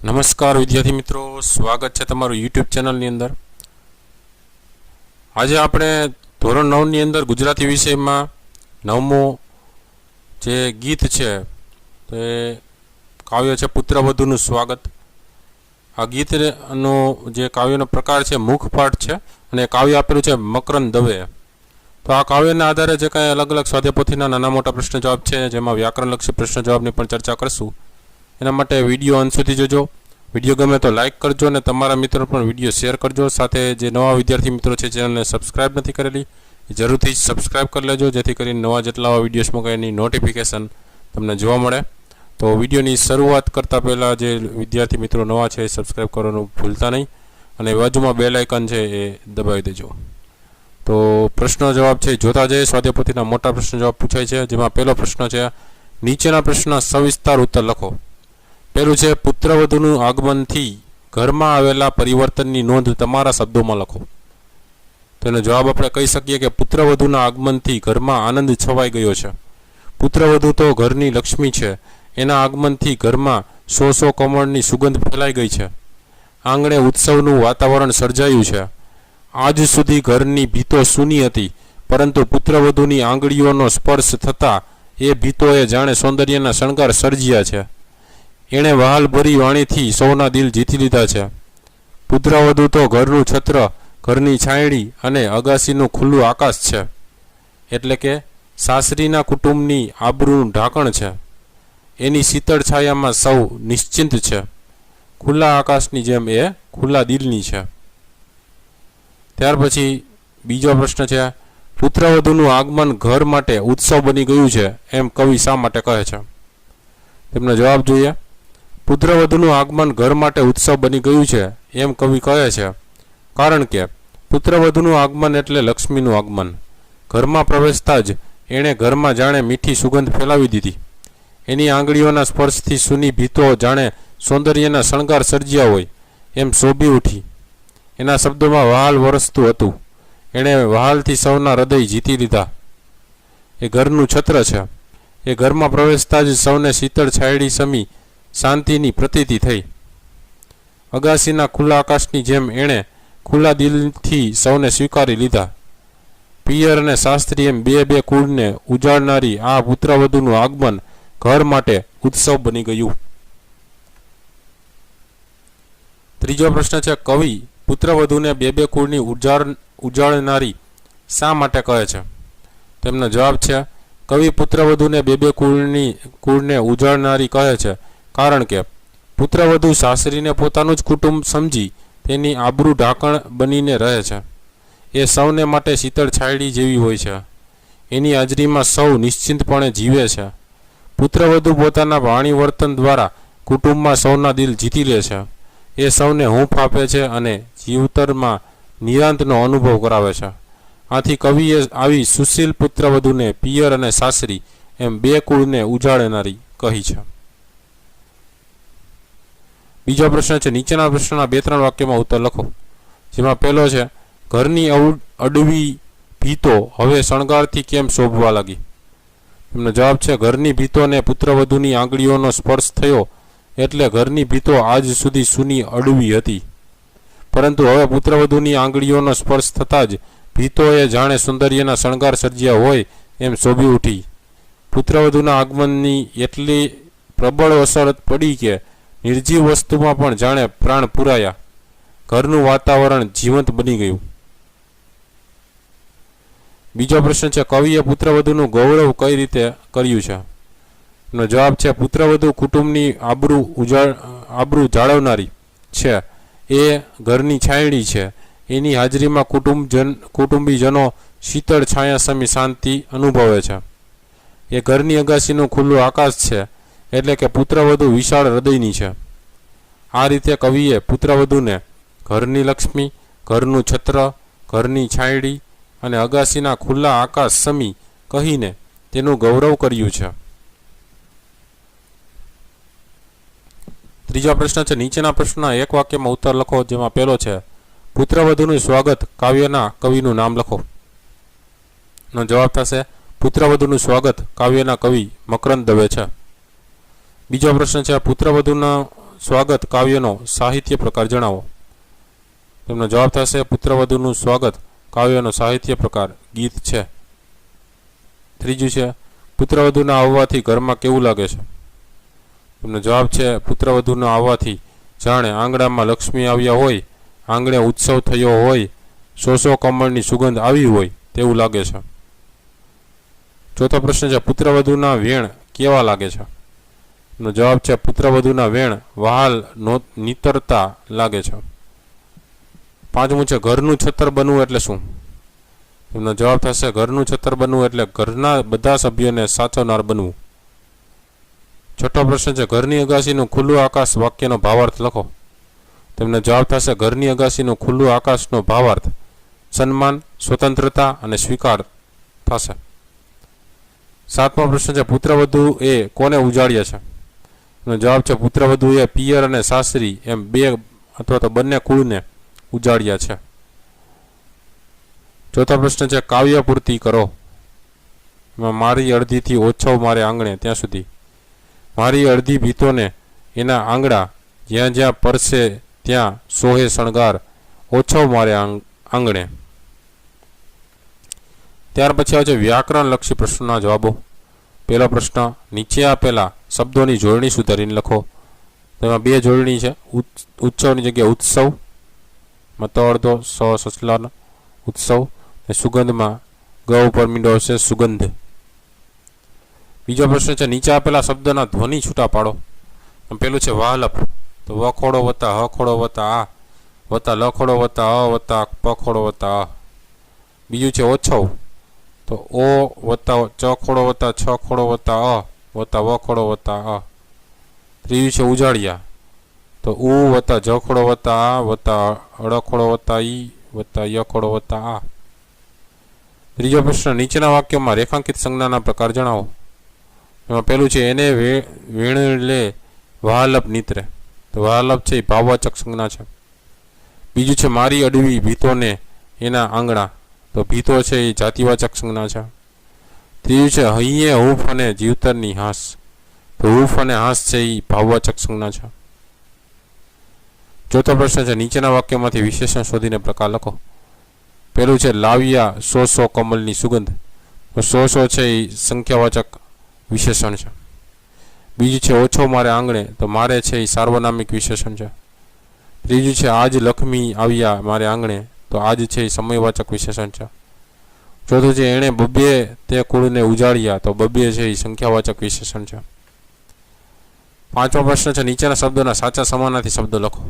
નમસ્કાર વિદ્યાર્થી મિત્રો, સ્વાગત છે તમારું યુટ્યુબ ચેનલની અંદર। આજે આપણે ધોરણ 9 ની અંદર ગુજરાતી વિષયમાં નવમો જે ગીત છે તે કાવ્ય છે પુત્રવધુનું સ્વાગત। આ ગીતનો જે કાવ્યનો પ્રકાર છે મુખપાઠ છે અને કાવ્ય આપેલું છે મકરંદ દવે। તો આ કાવ્યના આધારે જે કાંઈ અલગ અલગ સ્વાધ્યાયપોથીના નાના મોટા પ્રશ્ન જવાબ છે, જેમાં વ્યાકરણલક્ષી પ્રશ્ન જવાબની પણ ચર્ચા કરશું। એના માટે વિડીયો અંત સુધી જોજો। વિડીયો ગમે તો લાઇક કરજો અને તમારા મિત્રો પણ વિડીયો શેર કરજો। સાથે જે નવા વિદ્યાર્થી મિત્રો છે ચેનલને સબસ્ક્રાઇબ નથી કરેલી એ જરૂરથી સબસ્ક્રાઇબ કરી લેજો, જેથી કરીને નવા જેટલા વિડીયોઝ મૂકે એની નોટિફિકેશન તમને જોવા મળે। તો વિડીયોની શરૂઆત કરતાં પહેલાં જે વિદ્યાર્થી મિત્રો નવા છે એ સબસ્ક્રાઇબ કરવાનું ભૂલતા નહીં અને બાજુમાં બેલ આઇકન છે એ દબાવી દેજો। તો પ્રશ્ન જવાબ છે જોતા જઈએ। સ્વાધ્યાયપોથીના મોટા પ્રશ્ન જવાબ પૂછાય છે, જેમાં પહેલો પ્રશ્ન છે નીચેના પ્રશ્નના સવિસ્તાર ઉત્તર લખો। પહેલું છે પુત્રવધુનું આગમનથી ઘરમાં આવેલા પરિવર્તનની નોંધ તમારા શબ્દોમાં લખો। તો એનો જવાબ આપણે કહી શકીએ કે પુત્રવધુના આગમનથી ઘરમાં આનંદ છવાઈ ગયો છે। પુત્રવધુ તો ઘરની લક્ષ્મી છે, એના આગમનથી ઘરમાં સો કમળની સુગંધ ફેલાઈ ગઈ છે। આંગણે ઉત્સવનું વાતાવરણ સર્જાયું છે। આજ સુધી ઘરની ભીતો સૂની હતી, પરંતુ પુત્રવધુની આંગળીઓનો સ્પર્શ થતાં એ ભીતોએ જાણે સૌંદર્યના શણગાર સર્જ્યા છે। એણે વહાલભરી વાણીથી સૌના દિલ જીતી લીધા છે। પુત્રવધુ તો ઘરનું છત્ર, ઘરની છાંયડી અને અગાસીનું ખુલ્લું આકાશ છે, એટલે કે સાસરીના કુટુંબની આબરૂનું ઢાંકણ છે। એની શીતળ છાયામાં સૌ નિશ્ચિંત છે, ખુલ્લા આકાશની જેમ એ ખુલ્લા દિલની છે। ત્યાર પછી બીજો પ્રશ્ન છે પુત્રવધુનું આગમન ઘર માટે ઉત્સવ બની ગયું છે એમ કવિ શા માટે કહે છે? તેમનો જવાબ જોઈએ। પુત્રવધુનું આગમન ઘર માટે ઉત્સવ બની ગયું છે એમ કવિ કહે છે કારણ કે પુત્રવધુનું આગમન એટલે લક્ષ્મીનું આગમન। ઘરમાં પ્રવેશતા જ એણે ઘરમાં જાણે મીઠી સુગંધ ફેલાવી દીધી। એની આંગળીઓના સ્પર્શથી સૂની ભીતો જાણે સૌંદર્યના શણગાર સર્જ્યા હોય એમ શોભી ઉઠી। એના શબ્દોમાં વહાલ વરસતું હતું, એણે વહાલથી સૌના હૃદય જીતી લીધા। એ ઘરનું છત્ર છે, એ ઘરમાં પ્રવેશતા જ સૌને શીતળ છાયડી સમી શાંતિની પ્રતીતિ થઈ। અગાસીના ખુલ્લા આકાશની જેમ એણે ખુલ્લા દિલથી સૌને સ્વીકારી લીધા। પિયર અને શાસ્ત્રી એમ બે કુળને ઉજાડનારી આ પુત્રવધુનું આગમન ઘર માટે ઉત્સવ બની ગયું। ત્રીજો પ્રશ્ન છે કવિ પુત્રવધુને બે કુળની ઉજાડનારી શા માટે કહે છે? તેમનો જવાબ છે કવિ પુત્રવધુને બે કુળને ઉજાડનારી કહે છે કારણ કે પુત્રવધુ સાસરીને પોતાનું જ કુટુંબ સમજી તેની આબરૂ ઢાંકણ બનીને રહે છે। એ સૌને માટે શીતળ છાયડી જેવી હોય છે, એની હાજરીમાં સૌ નિશ્ચિંતપણે જીવે છે। પુત્રવધુ પોતાના વાણી વર્તન દ્વારા કુટુંબમાં સૌના દિલ જીતી લે છે। એ સૌને હૂંફ આપે છે અને જીવતરમાં નિરાંતનો અનુભવ કરાવે છે। આથી કવિએ આવી સુશીલ પુત્રવધુને પિયર અને સાસરી એમ બે કુળને ઉજાડનારી કહી છે। બીજો પ્રશ્ન છે નીચેના પ્રશ્નના 2-3 વાક્યમાં ઉત્તર લખો। જેમાં પહેલો છે ઘરની અડવી ભીતો હવે શણગારથી કેમ શોભવા લાગી? એમનો જવાબ છે ઘરની ભીતોને પુત્રવધુની આંગળીઓનો સ્પર્શ થયો એટલે ઘરની ભીતો આજ સુધી સૂની અડવી હતી, પરંતુ હવે પુત્રવધુની આંગળીઓનો સ્પર્શ થતાં જ ભીતોએ જાણે સૌંદર્યના શણગાર સર્જ્યા હોય એમ શોભી ઉઠી। પુત્રવધુના આગમનની એટલી પ્રબળ અસર પડી કે નિર્જીવ વસ્તુમાં પણ જાણે પ્રાણ પુરાયા, ઘરનું વાતાવરણ જીવંત બની ગયું। બીજો પ્રશ્ન છે કવિએ પુત્રવધુનું ગૌરવ કઈ રીતે કર્યું છે? એનો જવાબ છે પુત્રવધુ કુટુંબની આબરૂ જાળવનારી છે, એ ઘરની છાંયડી છે, એની હાજરીમાં કુટુંબીજનો શીતળ છાયા સમી શાંતિ અનુભવે છે। એ ઘરની અગાસીનું ખુલ્લું આકાશ છે, એટલે કે પુત્રવધુ વિશાળ હૃદયની છે। આ રીતે કવિએ પુત્રવધુને ઘરની લક્ષ્મી, ઘરનું છત્ર, ઘરની છાંયડી અને અગાસીના ખુલ્લા આકાશ સમી કહીને તેનું ગૌરવ કર્યું છે। ત્રીજો પ્રશ્ન છે નીચેના પ્રશ્નના એક વાક્યમાં ઉત્તર લખો। જેમાં પહેલો છે પુત્રવધુનું સ્વાગત કાવ્યના કવિનું નામ લખો। નો જવાબ થશે પુત્રવધુનું સ્વાગત કાવ્યના કવિ મકરંદ દવે છે। બીજો પ્રશ્ન છે પુત્રવધુના સ્વાગત કાવ્યનો સાહિત્ય પ્રકાર જણાવો. તેમનો જવાબ થશે પુત્રવધુનું સ્વાગત કાવ્યનો સાહિત્ય પ્રકાર ગીત છે. ત્રીજું છે પુત્રવધુના આવવાથી ઘરમાં કેવું લાગે છે. તેમનો જવાબ છે પુત્રવધુના આવવાથી જાણે આંગણામાં લક્ષ્મી આવ્યા હોય, આંગણે ઉત્સવ થયો હોય, સો કમળની સુગંધ આવી હોય તેવું લાગે છે. ચોથો પ્રશ્ન છે પુત્રવધુના વેણ કેવા લાગે છે. નો જવાબ છે પુત્રવધુના વેણ વહાલ નીતરતા લાગે છે. પાંચમું છે ઘરનું છત્ર બનવું એટલે શું. એમનો જવાબ થશે ઘરનું છત્ર બનવું એટલે ઘરના બધા સભ્યોને સાચવનાર બનવું. છઠ્ઠો પ્રશ્ન છે ઘરની અગાસીનું ખુલ્લું આકાશ વાક્યનો ભાવાર્થ લખો. તેમને જવાબ થશે ઘરની અગાસીનું ખુલ્લું આકાશનો ભાવાર્થ સન્માન, સ્વતંત્રતા અને સ્વીકાર થશે. સાતમો પ્રશ્ન છે પુત્રવધુ એ કોને ઉજાડ્યા છે. એનો જવાબ છે પુત્રવધુ એ પિયર અને સાસરી એમ બે અથવા તો બંને કુળને ઉજાડ્યા છે. ચોથો પ્રશ્ન છે કાવ્ય પૂર્તિ કરો. એમાં મારી અડધીથી ઓછો મારે આંગણે ત્યાં સુધી. મારી અડધી ભીતોને એના આંગણા જ્યાં જ્યાં પરસે ત્યાં સોહે શણગાર ઓછો મારે આંગણે. ત્યાર પછી આવે છે વ્યાકરણ લક્ષી પ્રશ્નોના જવાબો. પહેલો પ્રશ્ન નીચે આપેલા શબ્દોની જોડણી સુધારીને લખો. તેમાં બે જોડણી છે. ઉત્સવની જગ્યાએ ઉત્સવ, મતો અડધો સસલાનો ઉત્સવ, ને સુગંધમાં ગ ઉપર મીંડો હશે સુગંધ. બીજો પ્રશ્ન છે નીચે આપેલા શબ્દના ધ્વનિ છૂટા પાડો. પેલું છે વાહલપ, તો વખોડો વત્તા હખોડો વત્તા આ વત્તા લખોડો વત્તા અ વત્તા પખોડો વત્તા અ. બીજું છે ઓછવ, તો ઓ વત્તા ચખોડો વત્તા છખોડો વત્તા અ વત્તા વખોડો વત્તા અ. ત્રીજું છે ઉજાડિયા, તો ઉ વત્તા જખોડો વત્તા આ વત્તા અડખોડો વત્તા ઈ વત્તા યખોડો વત્તા આ. ત્રીજો પ્રશ્ન નીચેના વાક્યોમાં રેખાંકિત સંજ્ઞાના પ્રકાર જણાવો. એમાં પહેલું છે એને વેણલે વહાલપ નીતરે, તો વહાલપ છે એ ભાવવાચક સંજ્ઞા છે. બીજું છે મારી અડવી ભીતોને એના આંગણા, તો ભીતો છે એ જાતિવાચક સંજ્ઞા છે. ત્રીજું છે હૈયે હૂફ અને જીવતરની હાંસ, તો હૂફ અને હાંસ છે એ ભાવવાચક સંજ્ઞા છે. ચોથો પ્રશ્ન છે નીચેના વાક્યમાંથી વિશેષણ શોધીને પ્રકાર લખો. પહેલું છે લાવ્યા સો કમલની સુગંધ, તો સો છે એ સંખ્યાવાચક વિશેષણ છે. બીજું છે ઓછો મારે આંગણે, તો મારે છે એ સાર્વનામિક વિશેષણ છે. ત્રીજું છે આજ લક્ષ્મી આવ્યા મારે આંગણે, તો આજ છે એ સમયવાચક વિશેષણ છે. ચોથું છે એણે બબ્બે તે કુળને ઉજાડ્યા, તો બબ્બે છે એ સંખ્યાવાચક વિશેષણ છે. પાંચમો પ્રશ્ન છે નીચેના શબ્દોના સાચા સમાનાર્થી શબ્દો લખો.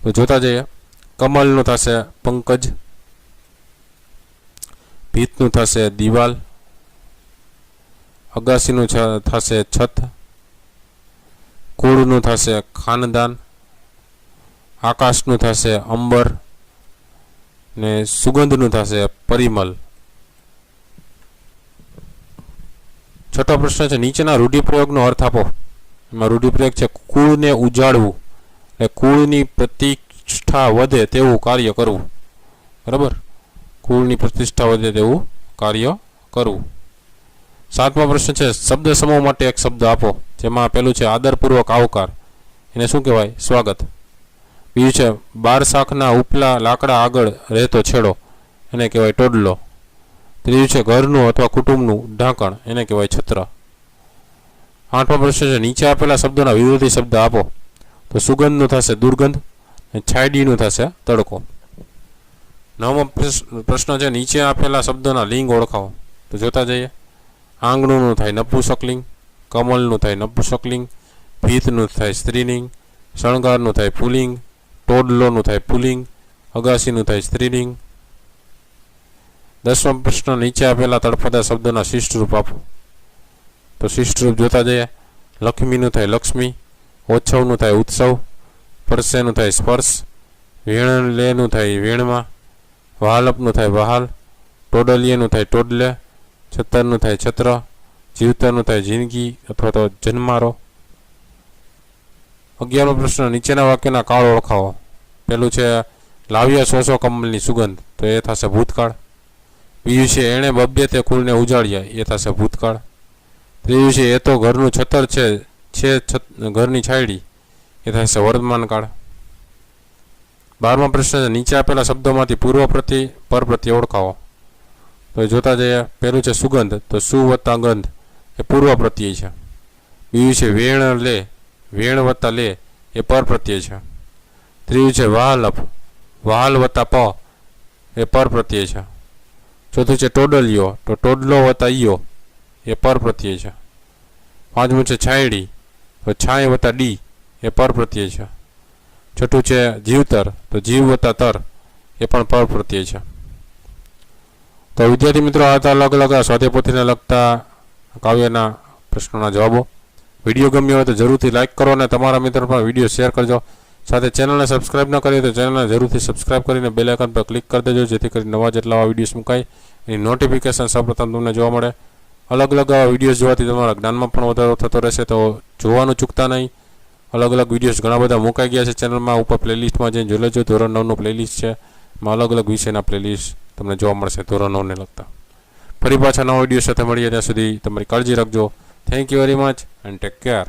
તો જોતા જઈએ. કમલનું થશે પંકજ, ભીતનું થશે દિવાલ, અગાસીનું થશે છત, કુળનું થશે ખાનદાન, આકાશનું થશે અંબર, ને સુગંધનું થશે પરિમલ. છઠ્ઠો પ્રશ્ન છે નીચેના રૂઢિપ્રયોગનો અર્થ આપો. એમાં રૂઢિપ્રયોગ છે કુળને ઉજાડવું, એટલે કુળની પ્રતિષ્ઠા વધે તેવું કાર્ય કરવું. બરાબર, કુળની પ્રતિષ્ઠા વધે તેવું કાર્ય કરવું. સાતમો પ્રશ્ન છે શબ્દ સમૂહ માટે એક શબ્દ આપો. જેમાં પેલું છે આદરપૂર્વક આવકાર, એને શું કહેવાય? સ્વાગત. બીજું છે બાર શાખના ઉપલા લાકડા આગળ રહેતો છેડો, એને કહેવાય ટોડલો. ત્રીજું છે ઘરનું અથવા કુટુંબનું ઢાંકણ, એને કહેવાય છત્ર. આઠમો પ્રશ્ન છે નીચે આપેલા શબ્દોના વિરોધી શબ્દ આપો. તો સુગંધનું થશે દુર્ગંધ, અને છાયડીનું થશે તડકો. નવમો પ્રશ્ન છે નીચે આપેલા શબ્દોના લિંગ ઓળખાવો. તો જોતા જઈએ. આંગણુંનું થાય નપુંસકલિંગ, કમલનું થાય નપુંસકલિંગ, ભીતનું થાય સ્ત્રીલિંગ, શણગારનું થાય પુલિંગ, ટોડલોનું થાય પુલિંગ, અગાસીનું થાય સ્ત્રીલિંગ. દસમો પ્રશ્ન નીચે આપેલા તળપદા શબ્દોના શિષ્ટરૂપ આપો. તો શિષ્ટરૂપ જોતા જઈએ. લક્ષ્મીનું થાય લક્ષ્મી, ઓછવનું થાય ઉત્સવ, પરસેનું થાય સ્પર્શ, વેણલેનું થાય વેણમાં, વહાલપનું થાય વહાલ, ટોડલિયાનું થાય ટોડલે, છતરનું થાય છત્ર, જીવતરનું થાય જિંદગી અથવા તો જન્મારો. 11મો પ્રશ્ન નીચેના વાક્યના કાળ ઓળખાવો. પહેલું છે લાવ્યા સો કમલની સુગંધ, તો એ થશે ભૂતકાળ. બીજું છે એણે બબ્બે તે કુળને ઉજાડ્યા, એ થશે ભૂતકાળ. ત્રીજું છે એ તો ઘરનું છતર છે ઘરની છાયડી, એ થાય છે વર્તમાન કાળ. 12મો પ્રશ્ન છે નીચે આપેલા શબ્દોમાંથી પૂર્વ પ્રત્યય પર પ્રત્યય ઓળખાવો. તો એ જોતા જઈએ. પહેલું છે સુગંધ, તો સુ વત્તા ગંધ એ પૂર્વ પ્રત્યય છે. બીજું છે વેણ લે, વેણ વત્તા લે એ પર પ્રત્યય છે. ત્રીજું છે વહાલપ, વહાલ વત્તા પ એ પર પ્રત્યય છે. ચોથું છે ટોડલિયો, તો ટોડલો વત્તા ઈયો એ પર પ્રત્યય છે. પાંચમું છે છાયડી, તો છાય વત્તા ડી એ પર પ્રત્યય છે. છઠ્ઠું છે જીવતર, તો જીવ વત્તા તર એ પણ પર પ્રત્યય છે. તો વિદ્યાર્થી મિત્રો આ હતા અલગ અલગ સ્વાધ્યાય પોથીને લગતા કાવ્યના પ્રશ્નોના જવાબો. વિડીયો ગમ્યો હોય તો જરૂરથી લાઇક કરો અને તમારા મિત્રો પર વિડીયો શેર કરજો. સાથે ચેનલને સબસ્ક્રાઇબ ન કરી તો ચેનલને જરૂરથી સબસ્ક્રાઇબ કરીને બેલ આઇકન પર ક્લિક કરી દેજો, જેથી કરીને નવા જેટલા આવા વિડીયોઝ મુકાય એની નોટિફિકેશન સૌપ્રથમ તમને જોવા મળે. અલગ અલગ આવા વિડીયોઝ જોવાથી તમારા જ્ઞાનમાં પણ વધારો થતો રહેશે, તો જોવાનું ચૂકતા નહીં. અલગ અલગ વિડીયોઝ ઘણા બધા મુકાઈ ગયા છે ચેનલમાં. ઉપર પ્લેલિસ્ટમાં જઈને જોઈ લેજો. ધોરણ 9નું પ્લેલિસ્ટ છે, એમાં અલગ અલગ વિષયના પ્લેલિસ્ટ તમને જોવા મળશે ધોરણ 9ને લગતા. ફરી પાછા નવા વિડીયો સાથે મળીએ, ત્યાં સુધી તમારી કાળજી રાખજો. Thank you very much and take care.